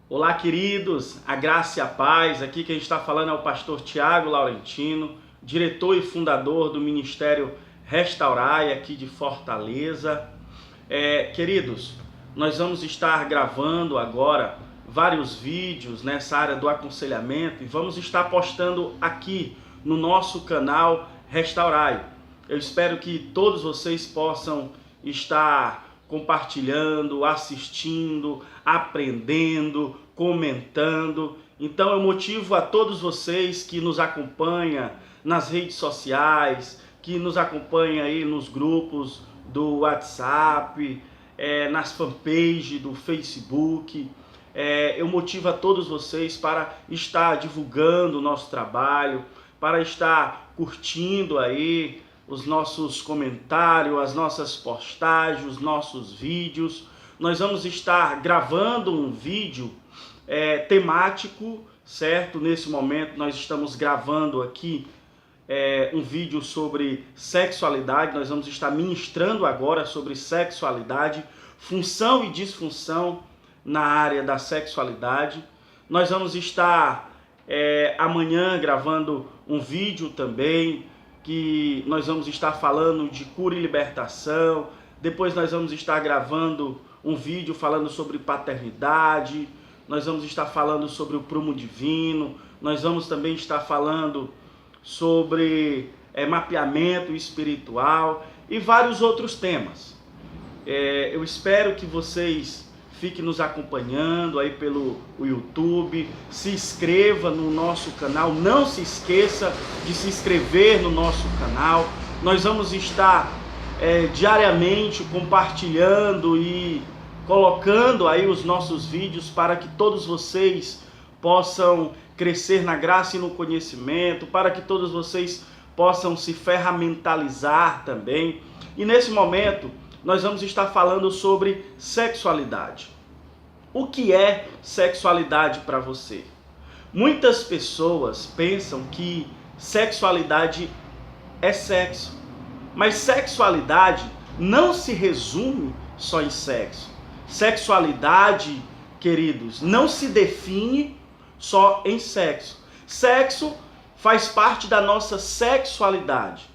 Olá, queridos, a graça e a paz. Aqui quem está falando é o pastor Tiago Laurentino, diretor e fundador do Ministério Restaurai aqui de Fortaleza. Queridos, nós vamos estar gravando agora vários vídeos nessa área do aconselhamento e vamos estar postando aqui no nosso canal Restaurai. Eu espero que todos vocês possam estar compartilhando, assistindo, aprendendo, comentando. Então eu motivo a todos vocês que nos acompanham nas redes sociais, que nos acompanham aí nos grupos do WhatsApp, nas fanpages do Facebook. Eu motivo a todos vocês para estar divulgando o nosso trabalho, para estar curtindo aí os nossos comentários, as nossas postagens, os nossos vídeos. Nós vamos estar gravando um vídeo temático, certo? Nesse momento nós estamos gravando aqui um vídeo sobre sexualidade. Nós vamos estar ministrando agora sobre sexualidade, função e disfunção na área da sexualidade. Nós vamos estar amanhã gravando um vídeo também, que nós vamos estar falando de cura e libertação. Depois nós vamos estar gravando um vídeo falando sobre paternidade. Nós vamos estar falando sobre o prumo divino. Nós vamos também estar falando sobre mapeamento espiritual e vários outros temas. Eu espero que vocês fiquem nos acompanhando aí pelo YouTube, se inscreva no nosso canal, não se esqueça de se inscrever no nosso canal. Nós vamos estar diariamente compartilhando e colocando aí os nossos vídeos para que todos vocês possam crescer na graça e no conhecimento, para que todos vocês possam se ferramentalizar também. E nesse momento nós vamos estar falando sobre sexualidade. O que é sexualidade para você? Muitas pessoas pensam que sexualidade é sexo, mas sexualidade não se resume só em sexo. Sexualidade, queridos, não se define só em sexo. Sexo faz parte da nossa sexualidade.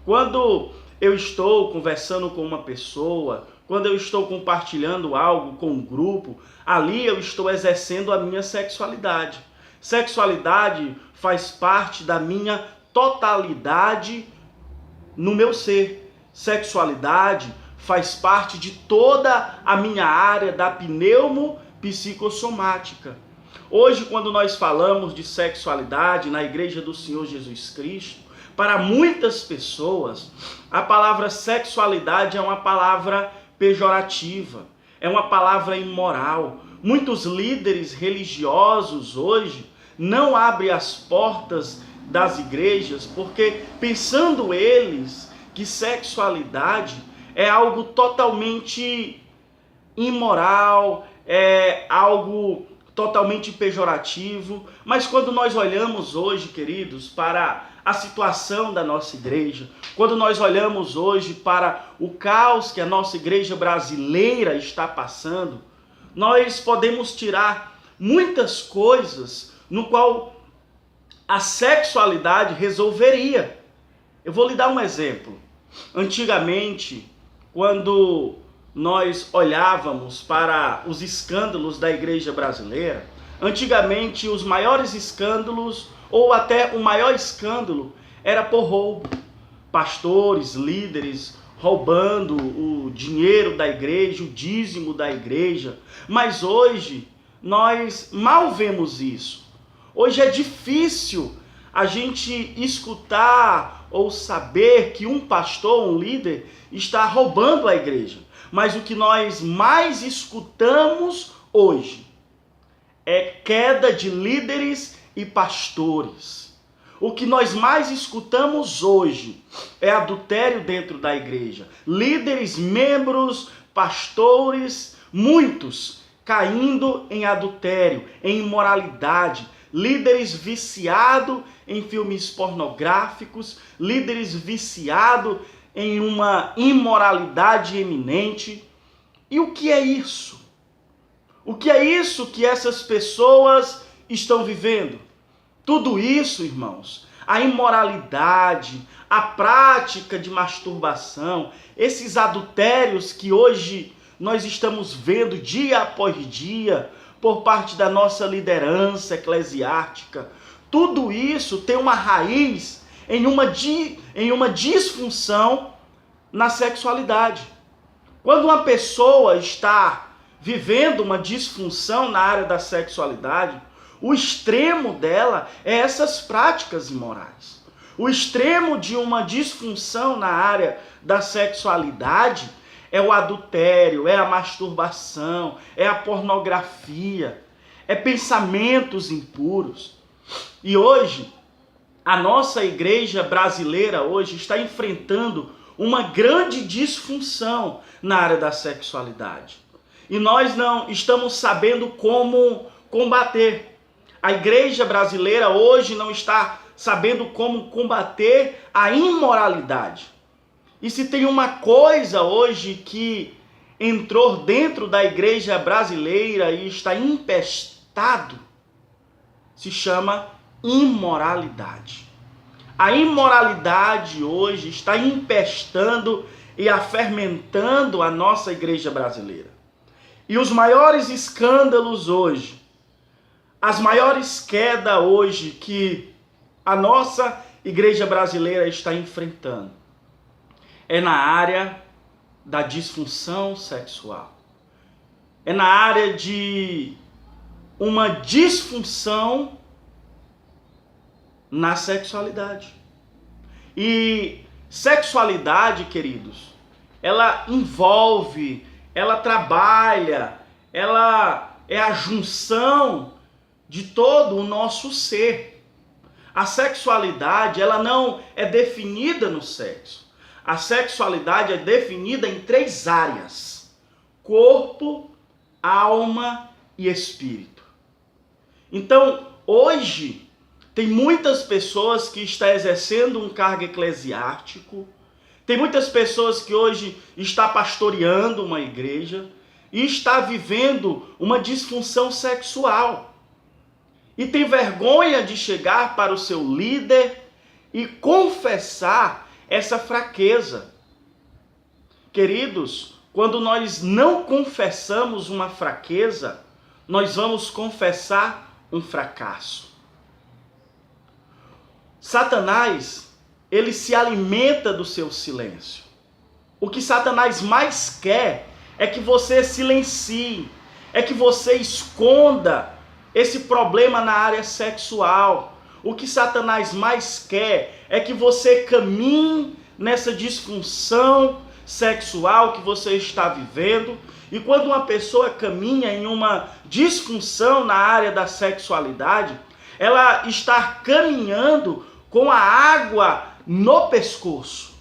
Quando eu estou conversando com uma pessoa, quando eu estou compartilhando algo com um grupo, ali eu estou exercendo a minha sexualidade. Sexualidade faz parte da minha totalidade no meu ser. Sexualidade faz parte de toda a minha área da pneumopsicossomática. Hoje, quando nós falamos de sexualidade na Igreja do Senhor Jesus Cristo, para muitas pessoas, a palavra sexualidade é uma palavra pejorativa, é uma palavra imoral. Muitos líderes religiosos hoje não abrem as portas das igrejas porque pensando eles que sexualidade é algo totalmente imoral, é algo totalmente pejorativo. Mas quando nós olhamos hoje, queridos, para a situação da nossa igreja, quando nós olhamos hoje para o caos que a nossa igreja brasileira está passando, nós podemos tirar muitas coisas no qual a sexualidade resolveria. Eu vou lhe dar um exemplo. Antigamente, quando nós olhávamos para os escândalos da igreja brasileira, antigamente os maiores escândalos, ou até o maior escândalo, era por roubo. Pastores, líderes roubando o dinheiro da igreja, o dízimo da igreja. Mas hoje nós mal vemos isso. Hoje é difícil a gente escutar ou saber que um pastor, um líder, está roubando a igreja. Mas o que nós mais escutamos hoje é queda de líderes e pastores. O que nós mais escutamos hoje é adultério dentro da igreja. Líderes, membros, pastores, muitos caindo em adultério, em imoralidade. Líderes viciados em filmes pornográficos, líderes viciados em uma imoralidade eminente. E o que é isso? O que é isso que essas pessoas estão vivendo? Tudo isso, irmãos, a imoralidade, a prática de masturbação, esses adultérios que hoje nós estamos vendo dia após dia por parte da nossa liderança eclesiástica, tudo isso tem uma raiz em uma disfunção na sexualidade. Quando uma pessoa está vivendo uma disfunção na área da sexualidade, o extremo dela é essas práticas imorais. O extremo de uma disfunção na área da sexualidade é o adultério, é a masturbação, é a pornografia, é pensamentos impuros. E hoje, a nossa igreja brasileira hoje está enfrentando uma grande disfunção na área da sexualidade. E nós não estamos sabendo como combater. A igreja brasileira hoje não está sabendo como combater a imoralidade. E se tem uma coisa hoje que entrou dentro da igreja brasileira e está empestado, se chama imoralidade. A imoralidade hoje está empestando e afermentando a nossa igreja brasileira. E os maiores escândalos hoje, as maiores quedas hoje que a nossa igreja brasileira está enfrentando é na área da disfunção sexual. É na área de uma disfunção na sexualidade. E sexualidade, queridos, ela envolve, ela trabalha, ela é a junção de todo o nosso ser. A sexualidade, ela não é definida no sexo. A sexualidade é definida em 3 áreas: corpo, alma e espírito. Então, hoje, tem muitas pessoas que estão exercendo um cargo eclesiástico, tem muitas pessoas que hoje estão pastoreando uma igreja e está vivendo uma disfunção sexual. E tem vergonha de chegar para o seu líder e confessar essa fraqueza. Queridos, quando nós não confessamos uma fraqueza, nós vamos confessar um fracasso. Satanás, ele se alimenta do seu silêncio. O que Satanás mais quer é que você silencie, é que você esconda esse problema na área sexual. O que Satanás mais quer é que você caminhe nessa disfunção sexual que você está vivendo. E quando uma pessoa caminha em uma disfunção na área da sexualidade, ela está caminhando com a água no pescoço.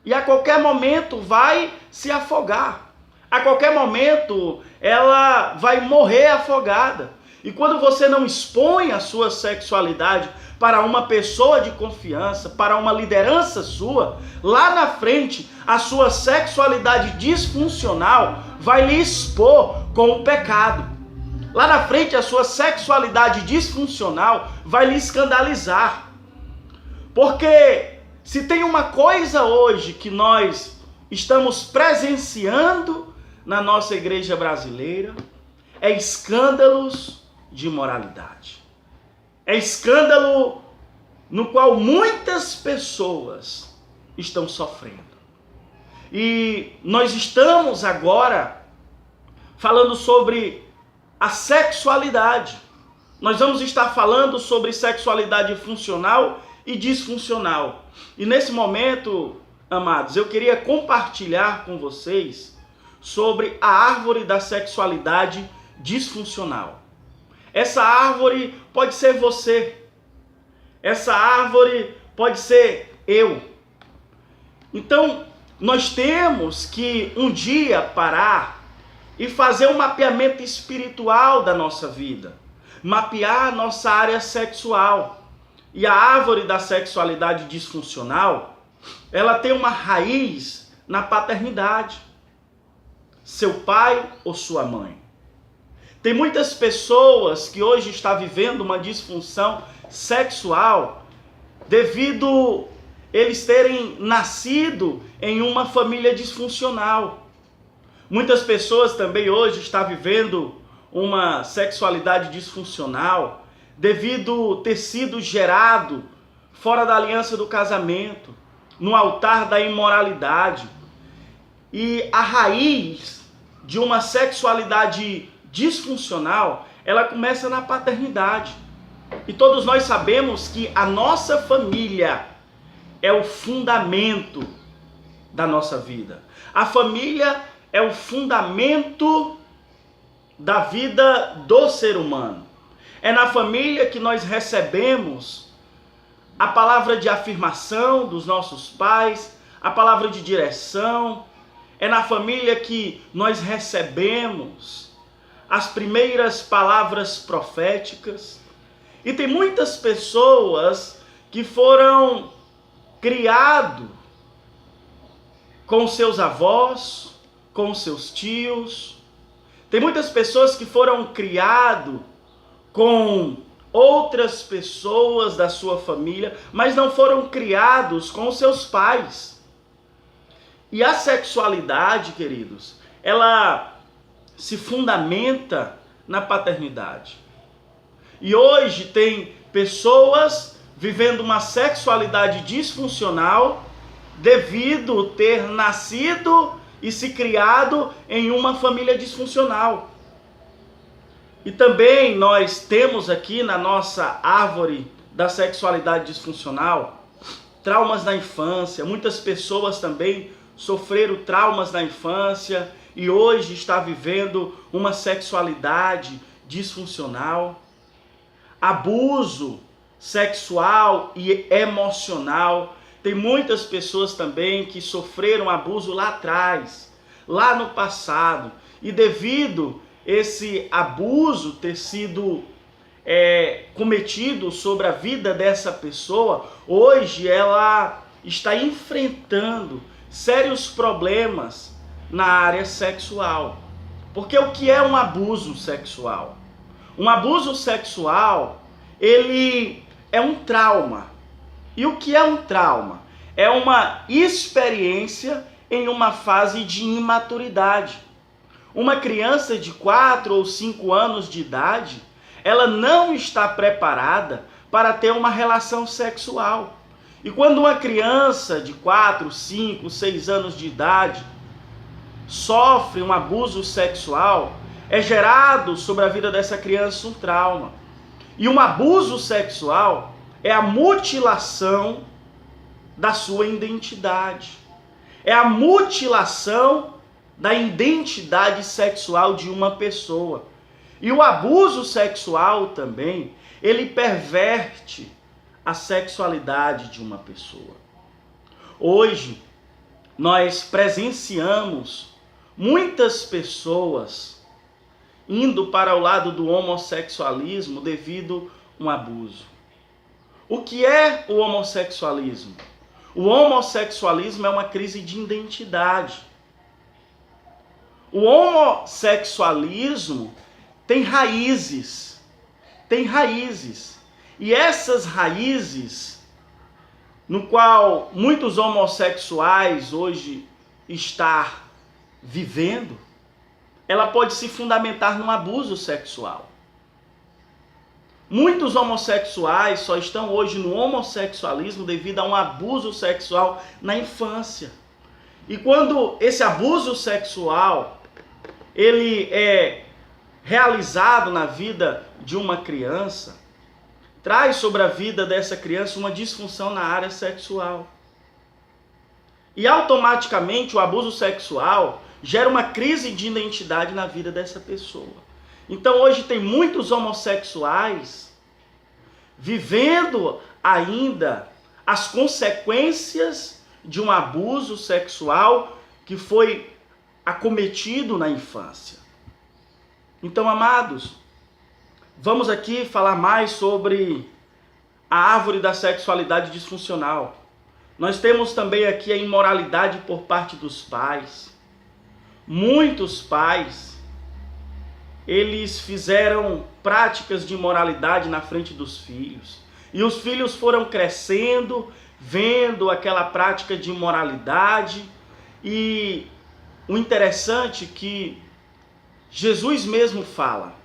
E a qualquer momento vai se afogar. A qualquer momento ela vai morrer afogada. E quando você não expõe a sua sexualidade para uma pessoa de confiança, para uma liderança sua, lá na frente a sua sexualidade disfuncional vai lhe expor com o pecado. Lá na frente a sua sexualidade disfuncional vai lhe escandalizar. Porque se tem uma coisa hoje que nós estamos presenciando na nossa igreja brasileira, é escândalos de imoralidade. É escândalo no qual muitas pessoas estão sofrendo. E nós estamos agora falando sobre a sexualidade. Nós vamos estar falando sobre sexualidade funcional e disfuncional. E nesse momento, amados, eu queria compartilhar com vocês sobre a árvore da sexualidade disfuncional. Essa árvore pode ser você. Essa árvore pode ser eu. Então, nós temos que um dia parar e fazer um mapeamento espiritual da nossa vida. Mapear a nossa área sexual. E a árvore da sexualidade disfuncional, ela tem uma raiz na paternidade. Seu pai ou sua mãe. Tem muitas pessoas que hoje estão vivendo uma disfunção sexual devido eles terem nascido em uma família disfuncional. Muitas pessoas também hoje estão vivendo uma sexualidade disfuncional devido ter sido gerado fora da aliança do casamento, no altar da imoralidade. E a raiz de uma sexualidade disfuncional, ela começa na paternidade. E todos nós sabemos que a nossa família é o fundamento da nossa vida. A família é o fundamento da vida do ser humano. É na família que nós recebemos a palavra de afirmação dos nossos pais, a palavra de direção. É na família que nós recebemos as primeiras palavras proféticas. E tem muitas pessoas que foram criados com seus avós, com seus tios. Tem muitas pessoas que foram criados com outras pessoas da sua família, mas não foram criados com seus pais. E a sexualidade, queridos, ela se fundamenta na paternidade. E hoje tem pessoas vivendo uma sexualidade disfuncional devido ter nascido e se criado em uma família disfuncional. E também nós temos aqui na nossa árvore da sexualidade disfuncional traumas na infância. Muitas pessoas também sofreram traumas na infância e hoje está vivendo uma sexualidade disfuncional. Abuso sexual e emocional. Tem muitas pessoas também que sofreram abuso lá atrás, lá no passado. E devido esse abuso ter sido cometido sobre a vida dessa pessoa, hoje ela está enfrentando sérios problemas na área sexual. Porque o que é um abuso sexual? Um abuso sexual, ele é um trauma. E o que é um trauma? É uma experiência em uma fase de imaturidade. Uma criança de 4 ou 5 anos de idade, ela não está preparada para ter uma relação sexual. E quando uma criança de 4, 5, 6 anos de idade sofre um abuso sexual, é gerado sobre a vida dessa criança um trauma. E um abuso sexual é a mutilação da sua identidade. É a mutilação da identidade sexual de uma pessoa. E o abuso sexual também, ele perverte a sexualidade de uma pessoa. Hoje, nós presenciamos muitas pessoas indo para o lado do homossexualismo devido a um abuso. O que é o homossexualismo? O homossexualismo é uma crise de identidade. O homossexualismo tem raízes. E essas raízes, no qual muitos homossexuais hoje estão vivendo, ela pode se fundamentar num abuso sexual. Muitos homossexuais só estão hoje no homossexualismo devido a um abuso sexual na infância. E quando esse abuso sexual ele é realizado na vida de uma criança, traz sobre a vida dessa criança uma disfunção na área sexual. E automaticamente o abuso sexual gera uma crise de identidade na vida dessa pessoa. Então hoje tem muitos homossexuais vivendo ainda as consequências de um abuso sexual que foi acometido na infância. Então, amados, vamos aqui falar mais sobre a árvore da sexualidade disfuncional. Nós temos também aqui a imoralidade por parte dos pais. Muitos pais eles fizeram práticas de imoralidade na frente dos filhos. E os filhos foram crescendo, vendo aquela prática de imoralidade. E o interessante é que Jesus mesmo fala: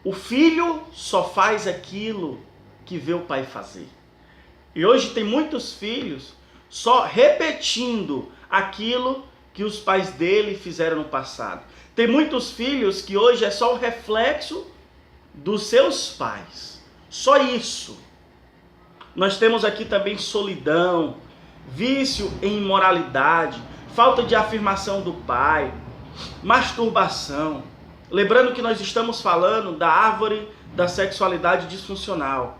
o filho só faz aquilo que vê o pai fazer. E hoje tem muitos filhos só repetindo aquilo que os pais dele fizeram no passado. Tem muitos filhos que hoje é só o reflexo dos seus pais. Só isso. Nós temos aqui também solidão, vício em imoralidade, falta de afirmação do pai, masturbação. Lembrando que nós estamos falando da árvore da sexualidade disfuncional.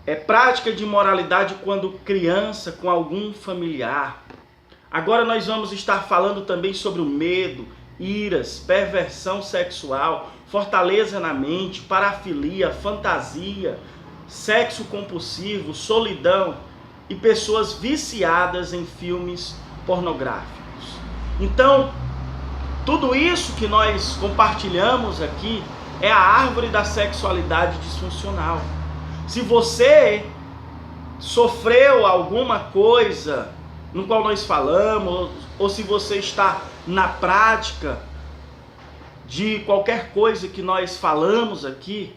É prática de imoralidade quando criança com algum familiar. Agora nós vamos estar falando também sobre o medo, iras, perversão sexual, fortaleza na mente, parafilia, fantasia, sexo compulsivo, solidão e pessoas viciadas em filmes pornográficos. Então, tudo isso que nós compartilhamos aqui é a árvore da sexualidade disfuncional. Se você sofreu alguma coisa no qual nós falamos, ou se você está na prática de qualquer coisa que nós falamos aqui,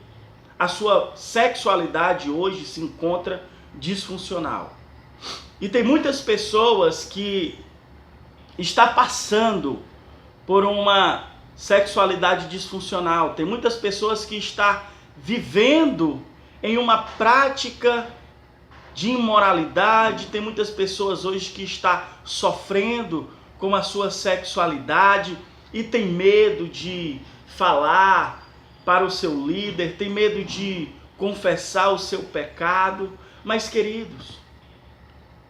a sua sexualidade hoje se encontra disfuncional. E tem muitas pessoas que estão passando por uma sexualidade disfuncional. Tem muitas pessoas que estão vivendo em uma prática de imoralidade. Tem muitas pessoas hoje que estão sofrendo com a sua sexualidade e tem medo de falar para o seu líder, tem medo de confessar o seu pecado. Mas, queridos,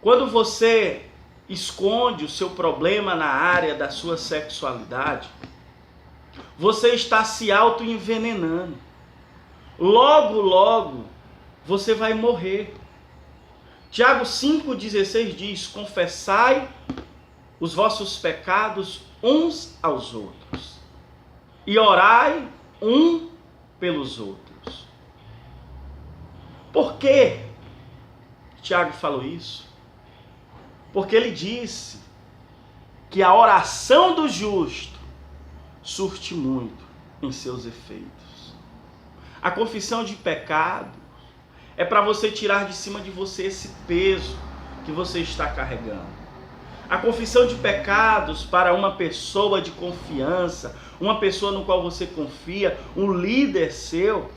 quando você esconde o seu problema na área da sua sexualidade, você está se auto-envenenando. Logo, logo, você vai morrer. Tiago 5,16 diz: confessai os vossos pecados uns aos outros e orai um pelos outros. Por que Tiago falou isso? Porque ele disse que a oração do justo surte muito em seus efeitos. A confissão de pecado é para você tirar de cima de você esse peso que você está carregando. A confissão de pecados para uma pessoa de confiança, uma pessoa no qual você confia, um líder seu,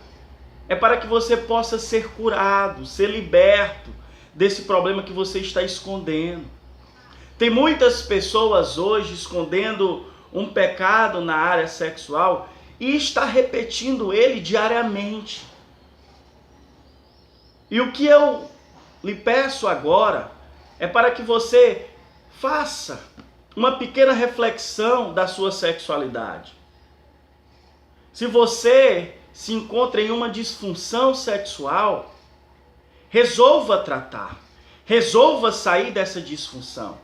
é para que você possa ser curado, ser liberto desse problema que você está escondendo. Tem muitas pessoas hoje escondendo um pecado na área sexual e está repetindo ele diariamente. E o que eu lhe peço agora é para que você faça uma pequena reflexão da sua sexualidade. Se você se encontra em uma disfunção sexual, resolva tratar, resolva sair dessa disfunção.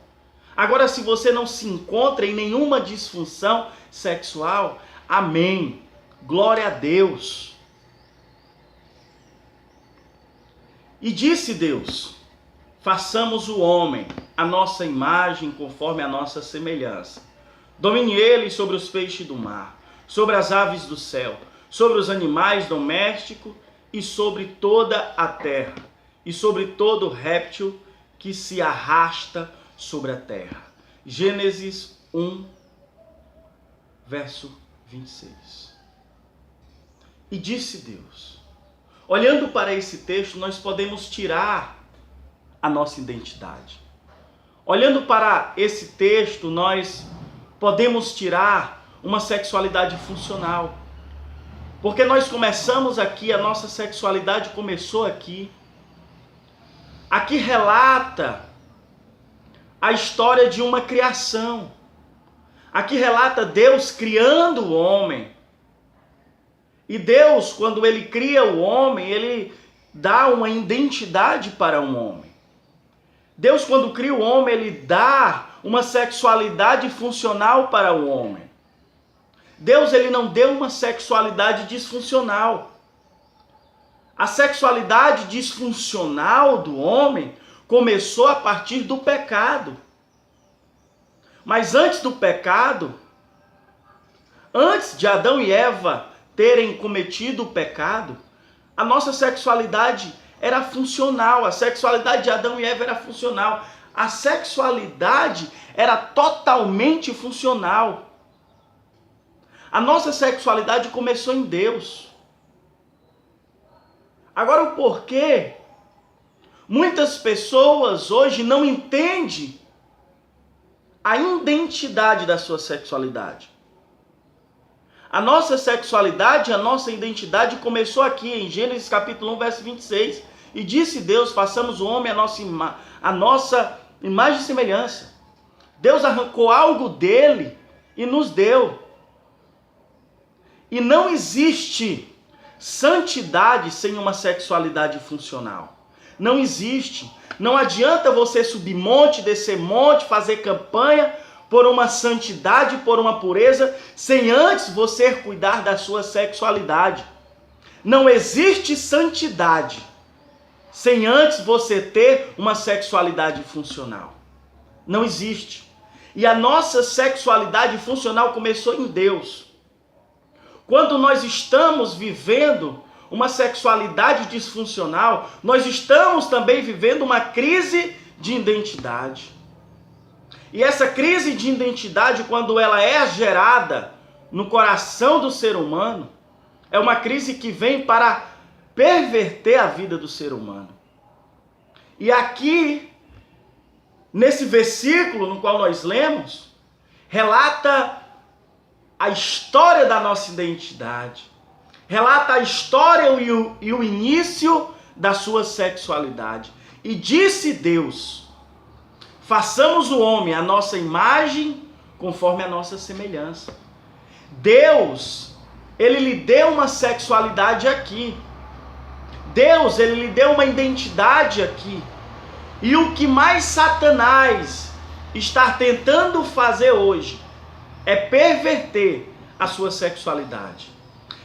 Agora, se você não se encontra em nenhuma disfunção sexual, amém, glória a Deus. E disse Deus: façamos o homem a nossa imagem, conforme a nossa semelhança. Domine ele sobre os peixes do mar, sobre as aves do céu, sobre os animais domésticos e sobre toda a terra, e sobre todo réptil que se arrasta sobre a terra. Gênesis 1, verso 26. E disse Deus. Olhando para esse texto, nós podemos tirar a nossa identidade. Olhando para esse texto, nós podemos tirar uma sexualidade funcional. Porque nós começamos aqui, a nossa sexualidade começou aqui. Aqui relata a história de uma criação. Aqui relata Deus criando o homem. E Deus, quando ele cria o homem, ele dá uma identidade para um homem. Deus, quando cria o homem, ele dá uma sexualidade funcional para o homem. Deus ele não deu uma sexualidade disfuncional. A sexualidade disfuncional do homem começou a partir do pecado. Mas antes do pecado, antes de Adão e Eva terem cometido o pecado, a nossa sexualidade era funcional. A sexualidade de Adão e Eva era funcional. A sexualidade era totalmente funcional. A nossa sexualidade começou em Deus. Agora, o porquê? Muitas pessoas hoje não entendem a identidade da sua sexualidade. A nossa sexualidade, a nossa identidade começou aqui em Gênesis capítulo 1, verso 26. E disse Deus, façamos o homem a nossa imagem e semelhança. Deus arrancou algo dele e nos deu. E não existe santidade sem uma sexualidade funcional. Não existe. Não adianta você subir monte, descer monte, fazer campanha por uma santidade, por uma pureza, sem antes você cuidar da sua sexualidade. Não existe santidade sem antes você ter uma sexualidade funcional. Não existe. E a nossa sexualidade funcional começou em Deus. Quando nós estamos vivendo uma sexualidade disfuncional, nós estamos também vivendo uma crise de identidade. E essa crise de identidade, quando ela é gerada no coração do ser humano, é uma crise que vem para perverter a vida do ser humano. E aqui, nesse versículo no qual nós lemos, relata a história da nossa identidade. Relata a história e o início da sua sexualidade. E disse Deus, façamos o homem a nossa imagem, conforme a nossa semelhança. Deus, ele lhe deu uma sexualidade aqui. Deus, ele lhe deu uma identidade aqui. E o que mais Satanás está tentando fazer hoje é perverter a sua sexualidade.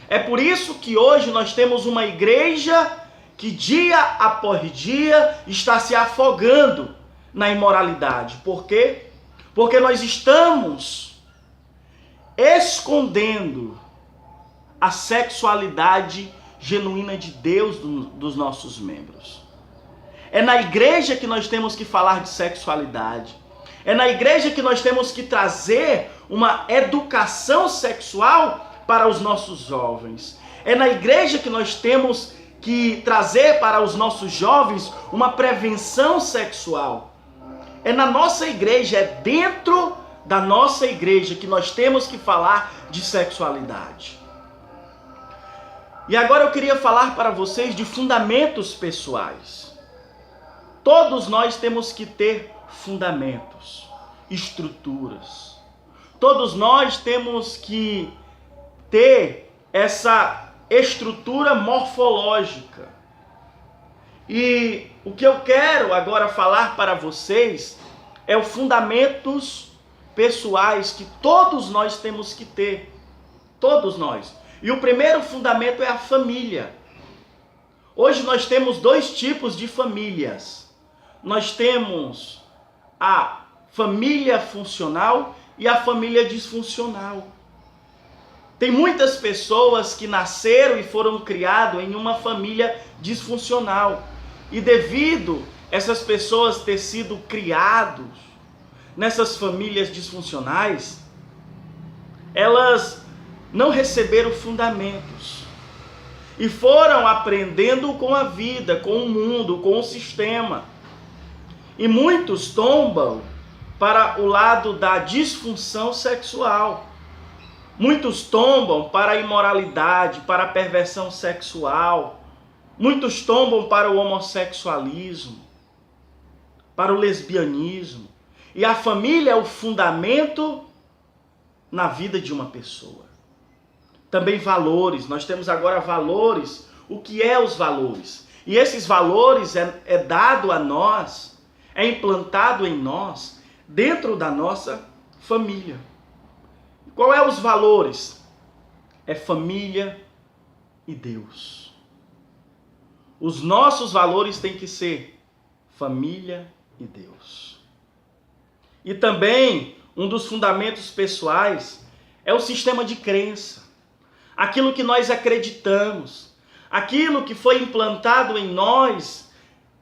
É por isso que hoje nós temos uma igreja que dia após dia está se afogando na imoralidade. Por quê? Porque nós estamos escondendo a sexualidade genuína de Deus dos nossos membros. É na igreja que nós temos que falar de sexualidade. É na igreja que nós temos que trazer uma educação sexual para os nossos jovens. É na igreja que nós temos que trazer para os nossos jovens uma prevenção sexual. É na nossa igreja, é dentro da nossa igreja que nós temos que falar de sexualidade. E agora eu queria falar para vocês de fundamentos pessoais. Todos nós temos que ter fundamentos, estruturas. Todos nós temos que ter essa estrutura morfológica. E o que eu quero agora falar para vocês é os fundamentos pessoais que todos nós temos que ter. Todos nós. E o primeiro fundamento é a família. Hoje nós temos dois tipos de famílias. Nós temos a família funcional e a família disfuncional. Tem muitas pessoas que nasceram e foram criadas em uma família disfuncional. E devido a essas pessoas ter sido criadas nessas famílias disfuncionais, elas não receberam fundamentos. E foram aprendendo com a vida, com o mundo, com o sistema. E muitos tombam para o lado da disfunção sexual. Muitos tombam para a imoralidade, para a perversão sexual. Muitos tombam para o homossexualismo, para o lesbianismo. E a família é o fundamento na vida de uma pessoa. Também valores. Nós temos agora valores. O que é os valores? E esses valores é dado a nós, é implantado em nós, dentro da nossa família. Qual é os valores? é família e Deus. Os nossos valores têm que ser família e Deus. E também, um dos fundamentos pessoais é o sistema de crença. Aquilo que nós acreditamos, aquilo que foi implantado em nós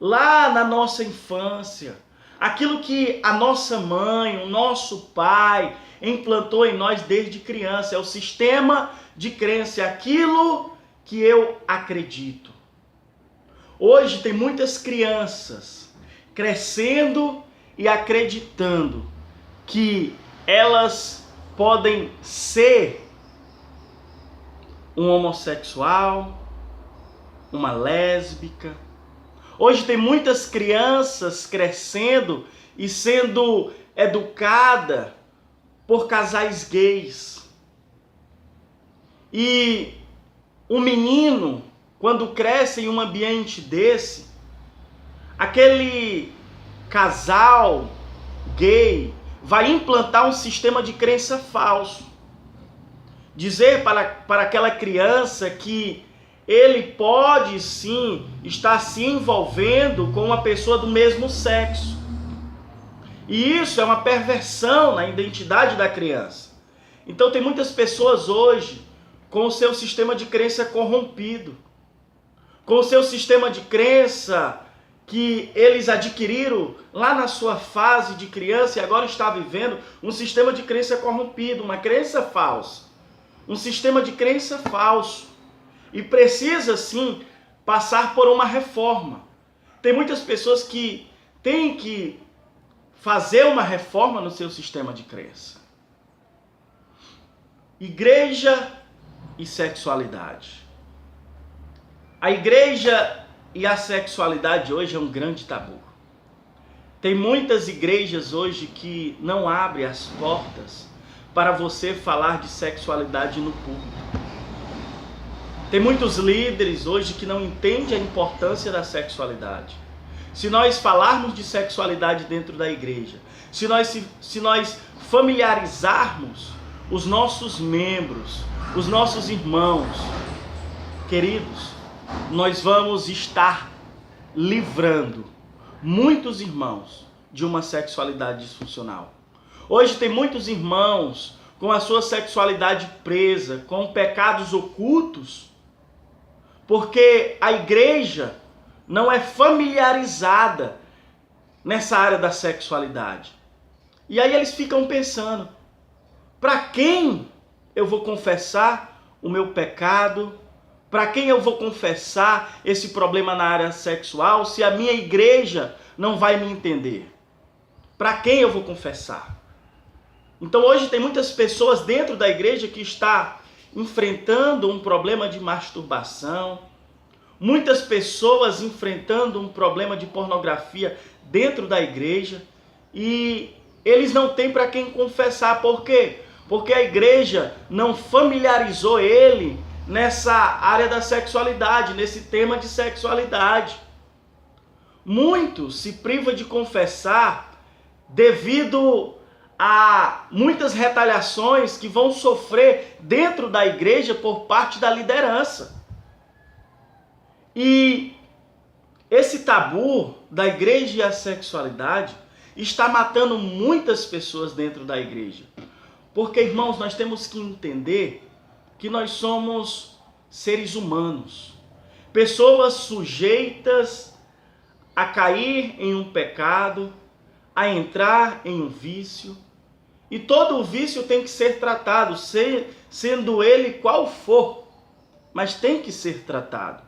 lá na nossa infância, aquilo que a nossa mãe, o nosso pai implantou em nós desde criança, é o sistema de crença, é aquilo que eu acredito. Hoje tem muitas crianças crescendo e acreditando que elas podem ser um homossexual, uma lésbica. Hoje tem muitas crianças crescendo e sendo educadas por casais gays. E um menino, quando cresce em um ambiente desse, aquele casal gay vai implantar um sistema de crença falso. Dizer para aquela criança que ele pode sim estar se envolvendo com uma pessoa do mesmo sexo. E isso é uma perversão na identidade da criança. Então tem muitas pessoas hoje com o seu sistema de crença corrompido, com o seu sistema de crença que eles adquiriram lá na sua fase de criança e agora está vivendo um sistema de crença corrompido, uma crença falsa, um sistema de crença falso. E precisa sim passar por uma reforma. Tem muitas pessoas que têm que fazer uma reforma no seu sistema de crença. Igreja e sexualidade. A igreja e a sexualidade hoje é um grande tabu. Tem muitas igrejas hoje que não abrem as portas para você falar de sexualidade no público. Tem muitos líderes hoje que não entendem a importância da sexualidade. Se nós falarmos de sexualidade dentro da igreja, se nós familiarizarmos os nossos membros, os nossos irmãos, queridos, nós vamos estar livrando muitos irmãos de uma sexualidade disfuncional. Hoje tem muitos irmãos com a sua sexualidade presa, com pecados ocultos, porque a igreja não é familiarizada nessa área da sexualidade. E aí eles ficam pensando, para quem eu vou confessar o meu pecado? Para quem eu vou confessar esse problema na área sexual se a minha igreja não vai me entender? Para quem eu vou confessar? Então hoje tem muitas pessoas dentro da igreja que está enfrentando um problema de masturbação, muitas pessoas enfrentando um problema de pornografia dentro da igreja e eles não têm para quem confessar. Por quê? Porque a igreja não familiarizou ele nessa área da sexualidade, nesse tema de sexualidade. Muitos se privam de confessar devido a muitas retaliações que vão sofrer dentro da igreja por parte da liderança. E esse tabu da igreja e a sexualidade está matando muitas pessoas dentro da igreja. Porque, irmãos, nós temos que entender que nós somos seres humanos, pessoas sujeitas a cair em um pecado, a entrar em um vício, e todo o vício tem que ser tratado, sendo ele qual for, mas tem que ser tratado.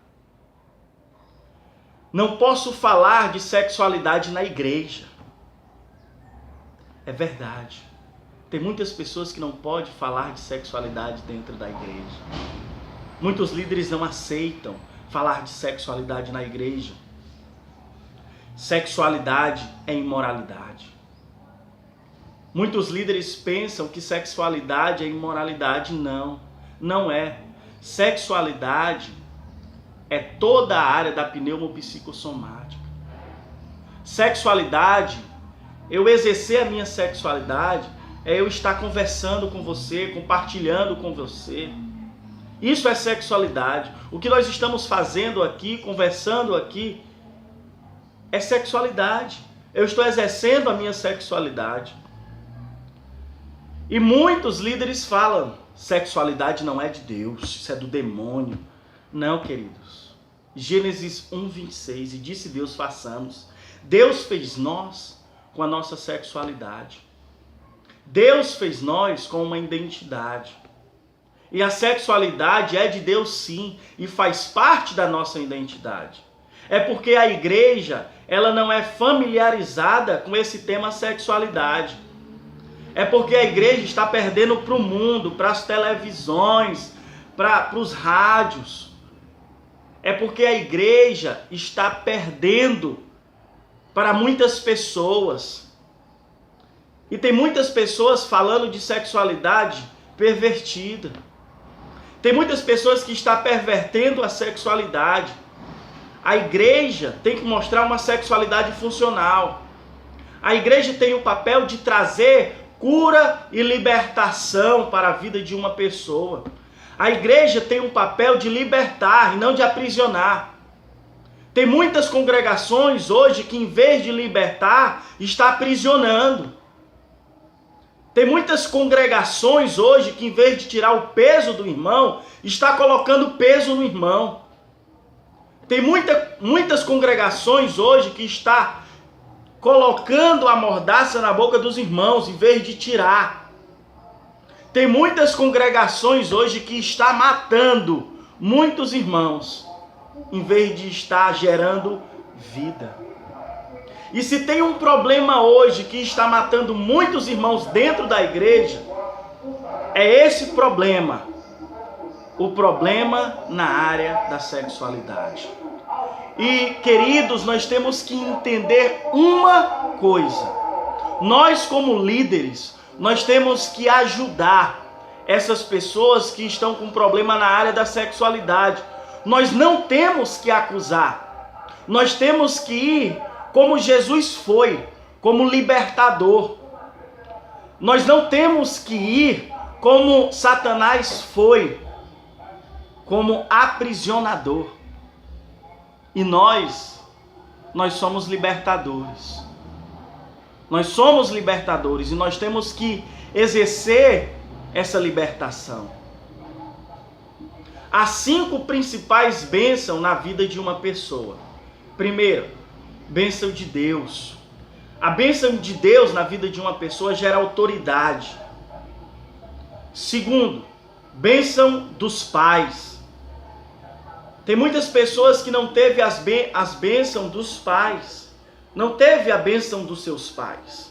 Não posso falar de sexualidade na igreja. É verdade. Tem muitas pessoas que não podem falar de sexualidade dentro da igreja. Muitos líderes não aceitam falar de sexualidade na igreja. Sexualidade é imoralidade. Muitos líderes pensam que sexualidade é imoralidade. Não, não é. Sexualidade é toda a área da pneumopsicossomática. Sexualidade, eu exercer a minha sexualidade, é eu estar conversando com você, compartilhando com você. Isso é sexualidade. O que nós estamos fazendo aqui, conversando aqui, é sexualidade. Eu estou exercendo a minha sexualidade. E muitos líderes falam, sexualidade não é de Deus, isso é do demônio. Não, queridos. Gênesis 1:26, e disse Deus, façamos. Deus fez nós com a nossa sexualidade. Deus fez nós com uma identidade. E a sexualidade é de Deus sim, e faz parte da nossa identidade. É porque a igreja, ela não é familiarizada com esse tema sexualidade. É porque a igreja está perdendo para o mundo, para as televisões, para os rádios. É porque a igreja está perdendo para muitas pessoas. E tem muitas pessoas falando de sexualidade pervertida. Tem muitas pessoas que estão pervertendo a sexualidade. A igreja tem que mostrar uma sexualidade funcional. A igreja tem o papel de trazer cura e libertação para a vida de uma pessoa. A igreja tem um papel de libertar e não de aprisionar. Tem muitas congregações hoje que, em vez de libertar, está aprisionando. Tem muitas congregações hoje que, em vez de tirar o peso do irmão, está colocando peso no irmão. Tem muitas congregações hoje que está colocando a mordaça na boca dos irmãos, em vez de tirar. Tem muitas congregações hoje que está matando muitos irmãos, em vez de estar gerando vida. E se tem um problema hoje que está matando muitos irmãos dentro da igreja, é esse problema. O problema na área da sexualidade. E, queridos, nós temos que entender uma coisa. Nós, como líderes, nós temos que ajudar essas pessoas que estão com problema na área da sexualidade. Nós não temos que acusar. Nós temos que ir como Jesus foi, como libertador. Nós não temos que ir como Satanás foi, como aprisionador. E nós somos libertadores. Nós somos libertadores e nós temos que exercer essa libertação. Há 5 principais bênçãos na vida de uma pessoa. Primeiro, bênção de Deus. A bênção de Deus na vida de uma pessoa gera autoridade. Segundo, bênção dos pais. Tem muitas pessoas que não teve as bênçãos dos pais. Não teve a bênção dos seus pais.